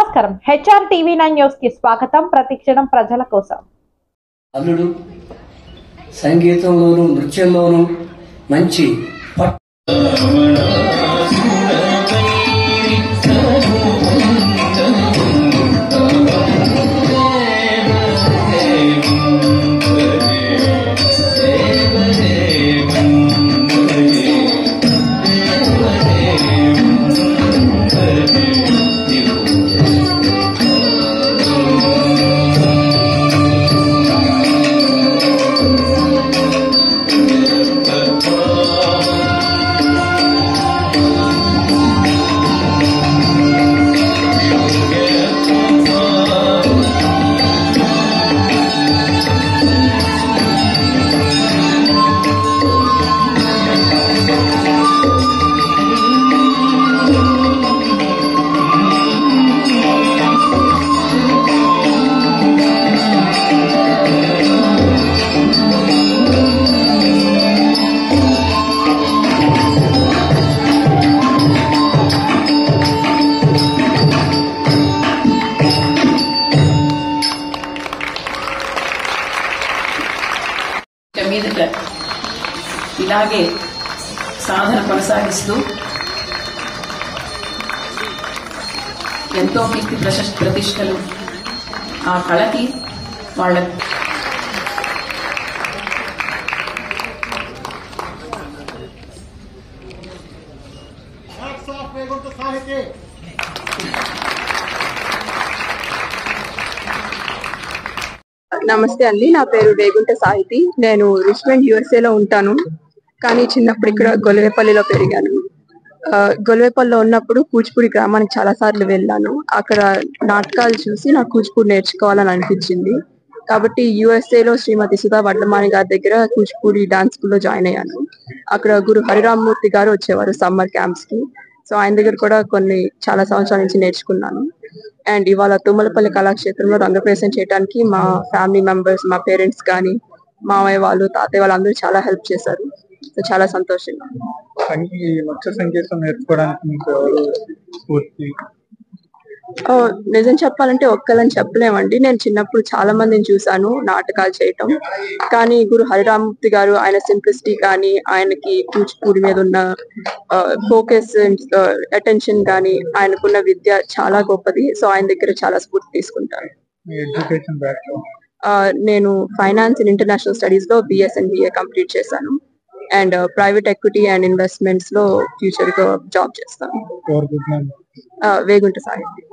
నమస్కారం HR TV9 news కి స్వాగతం. ప్రతిక్షణం ప్రజల కోసం. అల్లుడు సంగీతంలోను నృత్యంలోను మంచి మీదట ఇలాగే సాధన కొనసాగిస్తూ ఎంతో కీర్తి ప్రతిష్టలు ఆ కళకి వాళ్ళ నమస్తే అండి, నా పేరు వేగుంట సాహితి. నేను రిచ్మండ్ USA లో ఉంటాను, కానీ చిన్నప్పుడు ఇక్కడ గొలవేపల్లిలో పెరిగాను. గొలవేపల్లిలో ఉన్నప్పుడు కూచిపూడి గ్రామానికి చాలా సార్లు వెళ్ళాను. అక్కడ నాటకాలు చూసి నాకు కూచిపూడి నేర్చుకోవాలని అనిపించింది. కాబట్టి USA లో శ్రీమతి సుధా వడ్లమాని గారి దగ్గర కూచిపూడి డాన్స్ స్కూల్లో జాయిన్ అయ్యాను. అక్కడ గురు హరిరామ్మూర్తి గారు వచ్చేవారు సమ్మర్ క్యాంప్స్ కి. సో ఆయన దగ్గర కూడా చాలా సంవత్సరాల నుంచి నేర్చుకున్నాను. అండ్ ఇవాళ తుమ్మలపల్లి కళాక్షేత్రంలో రంగప్రవేశం చేయడానికి మా ఫ్యామిలీ మెంబర్స్, మా పేరెంట్స్ కానీ, మామయ్య వాళ్ళు, తాతయ్య వాళ్ళు అందరూ చాలా హెల్ప్ చేశారు. సో చాలా సంతోషంగా. సంగీతం నేర్చుకోవడానికి మీకు ఎవరు స్ఫూర్తి? నిజం చెప్పాలంటే ఒక్కలని చెప్పలేమండి. నేను చిన్నప్పుడు చాలా మందిని చూసాను నాటకాలు చేయటం, కానీ గురు హరిరామ్మూర్తి గారు ఆయన సింప్లిసిటీ కానీ, ఆయనకి కూచిపూడి మీద ఉన్న ఫోకస్, అటెన్షన్ కానీ, ఆయనకున్న విద్య చాలా గొప్పది. సో ఆయన దగ్గర చాలా స్ఫూర్తి తీసుకుంటాను. నేను ఫైనాన్స్ అండ్ ఇంటర్నేషనల్ స్టడీస్ లో BS and BA కంప్లీట్ చేశాను. And private equity and investments లో ఫ్యూచర్ గా జాబ్ చేస్తాను. వేగుంట సాహిత్య.